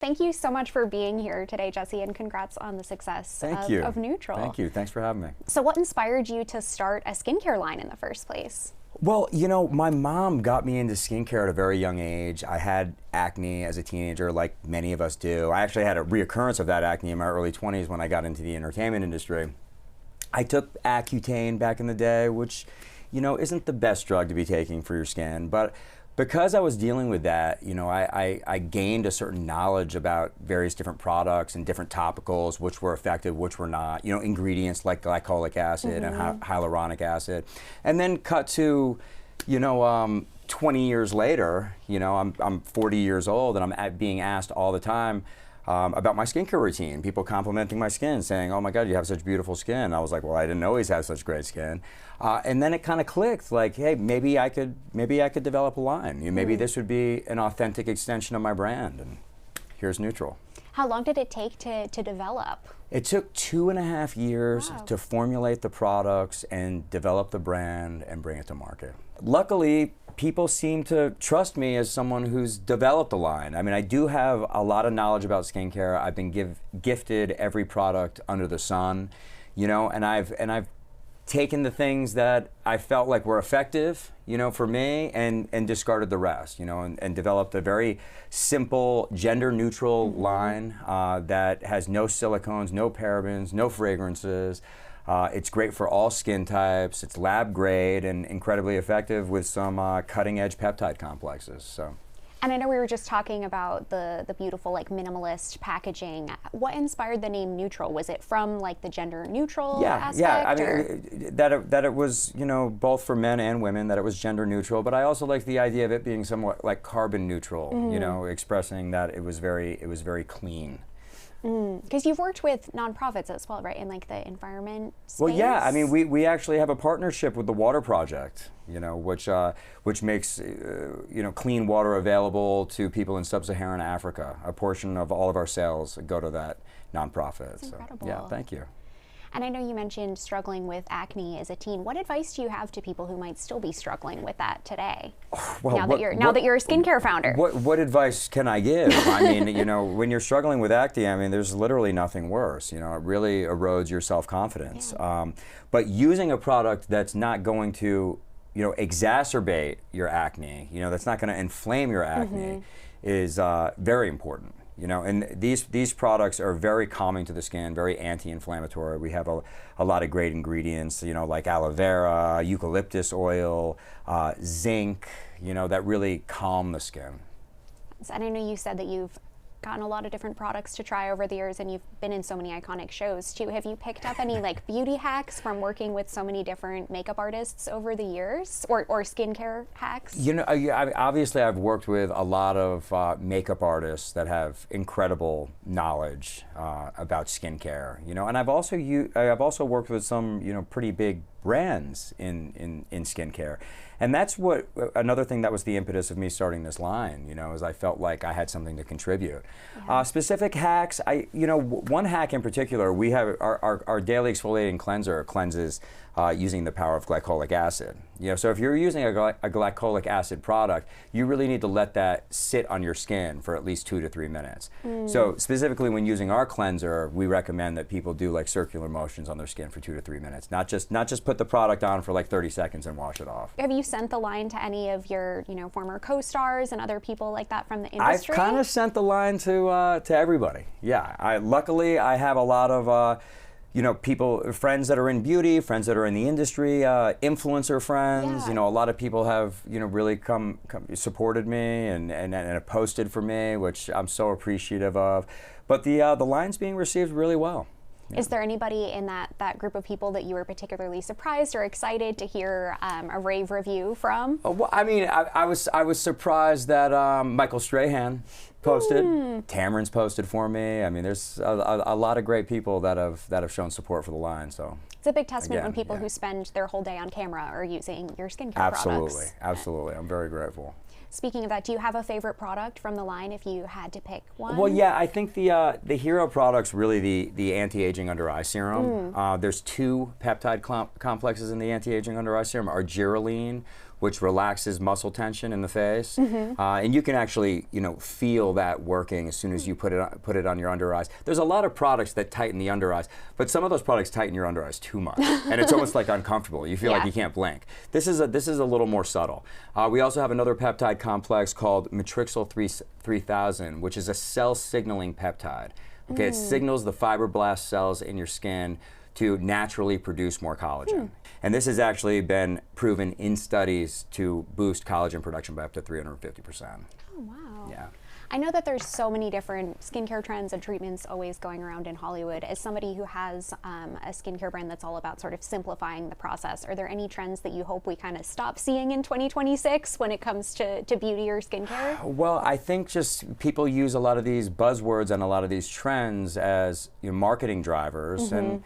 Thank you so much for being here today, Jesse, and congrats on the success of Nutrl. Thank you. Thanks for having me. So what inspired you to start a skincare line in the first place? Well, you know, my mom got me into skincare at a very young age. I had acne as a teenager, like many of us do. I actually had a reoccurrence of that acne in my early 20s when I got into the entertainment industry. I took Accutane back in the day, which, you know, isn't the best drug to be taking for your skin, but because I was dealing with that, you know, I gained a certain knowledge about various different products and different topicals, which were effective, which were not, you know, ingredients like glycolic acid and hyaluronic acid. And then cut to, you know, 20 years later, you know, I'm 40 years old and I'm being asked all the time about my skincare routine. People complimenting my skin, saying, "Oh my God, you have such beautiful skin." I was like, "Well, I didn't always have such great skin," and then it kind of clicked. Like, hey, maybe I could develop a line. You know, maybe this would be an authentic extension of my brand. And here's Nutrl. How long did it take to develop? It took 2.5 years Wow. to formulate the products and develop the brand and bring it to market. Luckily, people seem to trust me as someone who's developed a line. I mean, I do have a lot of knowledge about skincare. I've been gifted every product under the sun, you know, and I've taken the things that I felt like were effective, you know, for me, and discarded the rest, you know, and developed a very simple, gender-neutral line that has no silicones, no parabens, no fragrances. It's great for all skin types. It's lab grade and incredibly effective with some cutting-edge peptide complexes. So. And I know we were just talking about the beautiful, like, minimalist packaging. What inspired the name Nutrl? Was it from, like, the gender neutral aspect? Yeah. I mean, that it was, you know, both for men and women, that it was gender neutral. But I also like the idea of it being somewhat like carbon neutral. You know, expressing that it was very clean. Because you've worked with nonprofits as well, right, in like the environment space? Well, yeah. I mean, we actually have a partnership with the Water Project, you know, which makes you know, clean water available to people in sub-Saharan Africa. A portion of all of our sales go to that nonprofit. That's incredible. Yeah, thank you. And I know you mentioned struggling with acne as a teen. What advice do you have to people who might still be struggling with that today? Well, now that you're a skincare founder. What advice can I give? I mean, you know, when you're struggling with acne, I mean, there's literally nothing worse. You know, it really erodes your self-confidence. Yeah. But using a product that's not going to, you know, exacerbate your acne, you know, that's not going to inflame your acne, is very important. You know, and these products are very calming to the skin, very anti-inflammatory. We have a lot of great ingredients, you know, like aloe vera, eucalyptus oil, zinc, you know, that really calm the skin. And I know you said that you've gotten a lot of different products to try over the years, and you've been in so many iconic shows too. Have you picked up any like beauty hacks from working with so many different makeup artists over the years, or skincare hacks? You know, obviously I've worked with a lot of makeup artists that have incredible knowledge about skincare. You know, and I've also worked with some, you know, pretty big brands in skincare. And that's what, another thing that was the impetus of me starting this line, you know, is I felt like I had something to contribute. Yeah. Specific hacks, you know, one hack in particular, we have our daily exfoliating cleanser cleanses using the power of glycolic acid. You know, so if you're using a glycolic acid product, you really need to let that sit on your skin for at least 2 to 3 minutes. So specifically when using our cleanser, we recommend that people do like circular motions on their skin for 2 to 3 minutes, not just put the product on for like 30 seconds and wash it off. Have you sent the line to any of your, you know, former co-stars and other people like that from the industry? I've kind of sent the line to everybody. Yeah, luckily I have a lot of you know, friends that are in beauty, friends that are in the industry, influencer friends. Yeah. You know, a lot of people have, you know, really come supported me and have posted for me, which I'm so appreciative of. But the line's being received really well. Yeah. Is there anybody in that group of people that you were particularly surprised or excited to hear a rave review from? Well, I mean, I was surprised that Michael Strahan posted. Tamron's posted for me. I mean, there's a lot of great people that have shown support for the line. So it's a big testament when people who spend their whole day on camera are using your skincare products. Absolutely. I'm very grateful. Speaking of that, do you have a favorite product from the line if you had to pick one? Well, yeah, I think the hero product's really the anti-aging under eye serum. There's 2 peptide complexes in the anti-aging under eye serum: argireline, which relaxes muscle tension in the face. And you can actually, feel that working as soon as you put it on your under eyes. There's a lot of products that tighten the under eyes, but some of those products tighten your under eyes too much, and it's almost like uncomfortable. You feel like you can't blink. This is a little more subtle. We also have another peptide complex called Nutrl 3000, which is a cell signaling peptide. Okay, it signals the fibroblast cells in your skin to naturally produce more collagen. And this has actually been proven in studies to boost collagen production by up to 350%. Oh, wow. Yeah. I know that there's so many different skincare trends and treatments always going around in Hollywood. As somebody who has a skincare brand that's all about sort of simplifying the process, are there any trends that you hope we kind of stop seeing in 2026 when it comes to beauty or skincare? Well, I think just people use a lot of these buzzwords and a lot of these trends as marketing drivers, and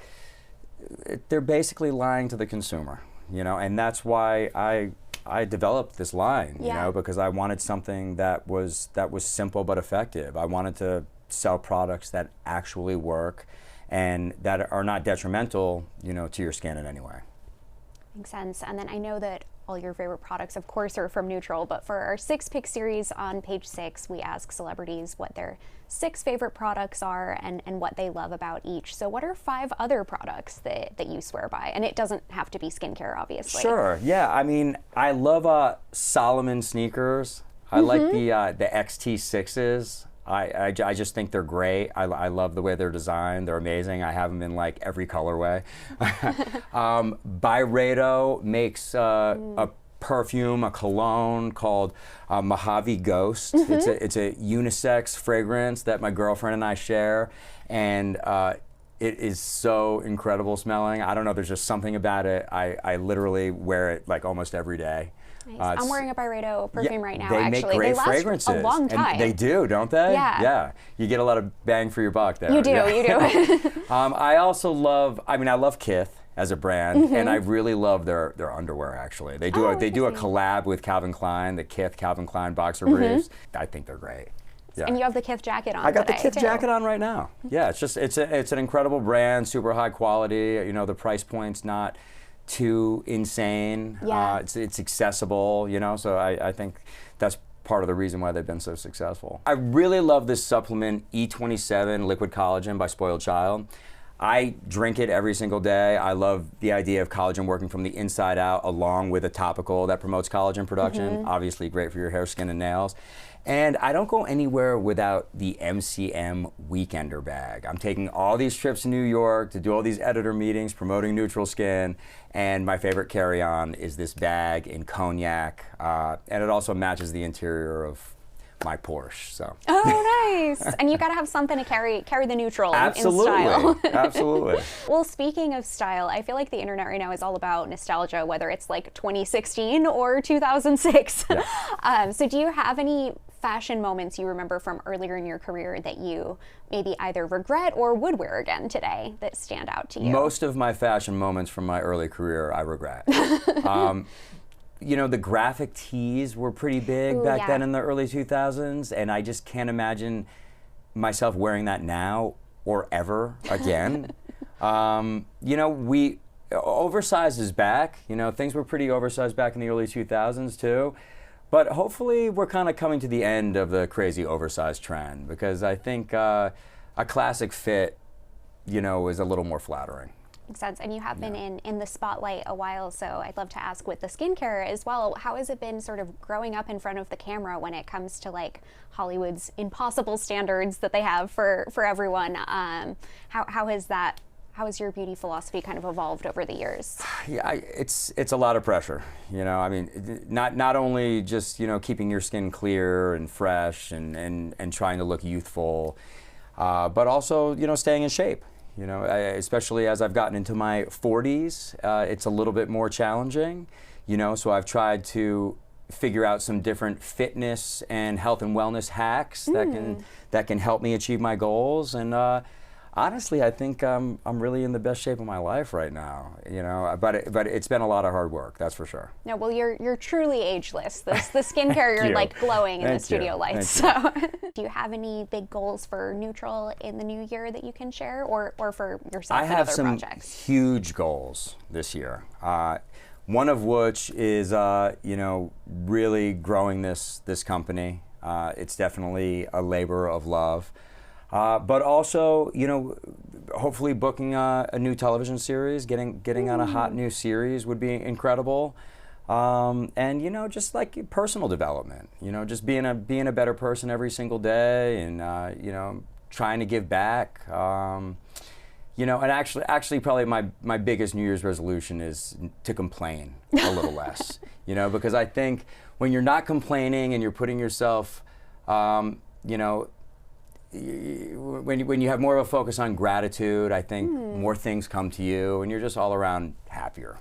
they're basically lying to the consumer, and that's why I developed this line, because I wanted something that was simple but effective. I wanted to sell products that actually work and that are not detrimental, to your skin in any way. Makes sense. And then I know that all your favorite products, of course, are from Nutrl, but for our 6-pick series on page 6, we ask celebrities what their 6 favorite products are and what they love about each. So what are 5 other products that you swear by? And it doesn't have to be skincare, obviously. Sure, yeah. I mean, I love Solomon sneakers. I like the XT6s. I just think they're great. I love the way they're designed. They're amazing. I have them in like every colorway. Byredo makes a perfume, a cologne called Mojave Ghost. It's a unisex fragrance that my girlfriend and I share, and it is so incredible smelling. I don't know, there's just something about it. I literally wear it like almost every day. Nice. I'm wearing a Byredo perfume right now, they actually. Make great they last fragrances. a long time. And they do, don't they? Yeah. Yeah. You get a lot of bang for your buck there. You do, you do. I also love, I love Kith as a brand, and I really love their underwear, actually. They do a collab with Calvin Klein, the Kith Calvin Klein boxer briefs. I think they're great. Yeah. And you have the Kith jacket on. I got the Kith jacket on right now. Yeah, it's an incredible brand, super high quality. The price point's not too insane. Yeah. It's accessible, so I think that's part of the reason why they've been so successful. I really love this supplement, E27 Liquid Collagen by Spoiled Child. I drink it every single day. I love the idea of collagen working from the inside out along with a topical that promotes collagen production. Obviously great for your hair, skin, and nails. And I don't go anywhere without the MCM Weekender bag. I'm taking all these trips to New York to do all these editor meetings promoting Nutrl Skin, and my favorite carry-on is this bag in cognac, and it also matches the interior of my Porsche. So. Oh, nice! And you got to have something to carry the Nutrl in Absolutely, style. absolutely. Well, speaking of style, I feel like the internet right now is all about nostalgia, whether it's like 2016 or 2006. Yeah. So do you have any fashion moments you remember from earlier in your career that you maybe either regret or would wear again today that stand out to you? Most of my fashion moments from my early career I regret. The graphic tees were pretty big back then in the early 2000s, and I just can't imagine myself wearing that now or ever again. Oversized is back. Things were pretty oversized back in the early 2000s too. But hopefully we're kind of coming to the end of the crazy oversized trend, because I think a classic fit, is a little more flattering. Makes sense. And you have been in the spotlight a while, so I'd love to ask with the skincare as well, how has it been sort of growing up in front of the camera when it comes to like Hollywood's impossible standards that they have for everyone? How has your beauty philosophy kind of evolved over the years? Yeah, it's a lot of pressure. Not only just keeping your skin clear and fresh and trying to look youthful, but also staying in shape. Especially as I've gotten into my 40s, it's a little bit more challenging. So I've tried to figure out some different fitness and health and wellness hacks that can help me achieve my goals. And honestly, I think I'm really in the best shape of my life right now. But it's been a lot of hard work, that's for sure. No, well, you're truly ageless. The skincare, you're like glowing in the studio lights. So, do you have any big goals for Nutrl in the new year that you can share, or for yourself and other projects? I have some huge goals this year. One of which is, you know, really growing this company. It's definitely a labor of love. But also, you know, hopefully booking a new television series, getting on a hot new series would be incredible. And you know, just like personal development, you know, just being a better person every single day, and you know, trying to give back. You know, and actually, probably my biggest New Year's resolution is to complain a little less. You know, because I think when you're not complaining and you're putting yourself, you know, when you have more of a focus on gratitude, I think more things come to you, and you're just all around happier.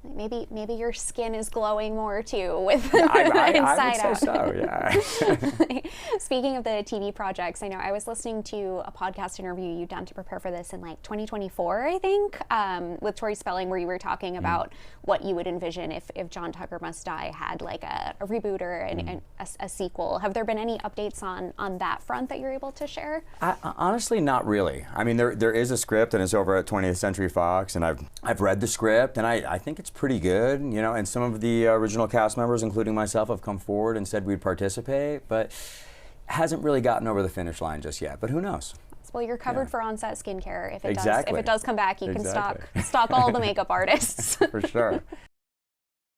Maybe your skin is glowing more too with I inside would say out. so, yeah. Speaking of the TV projects, I know I was listening to a podcast interview you'd done to prepare for this in like 2024, I think, with Tori Spelling, where you were talking about what you would envision if John Tucker Must Die had like a reboot or a sequel. Have there been any updates on that front that you're able to share? Honestly, not really. I mean, there is a script, and it's over at 20th Century Fox, and I've read the script, and I think it's pretty good, you know, and some of the original cast members, including myself, have come forward and said we'd participate, but hasn't really gotten over the finish line just yet, but who knows? Well, you're covered for on-set skincare. If it Exactly. does come back, you can stock all the makeup artists. For sure.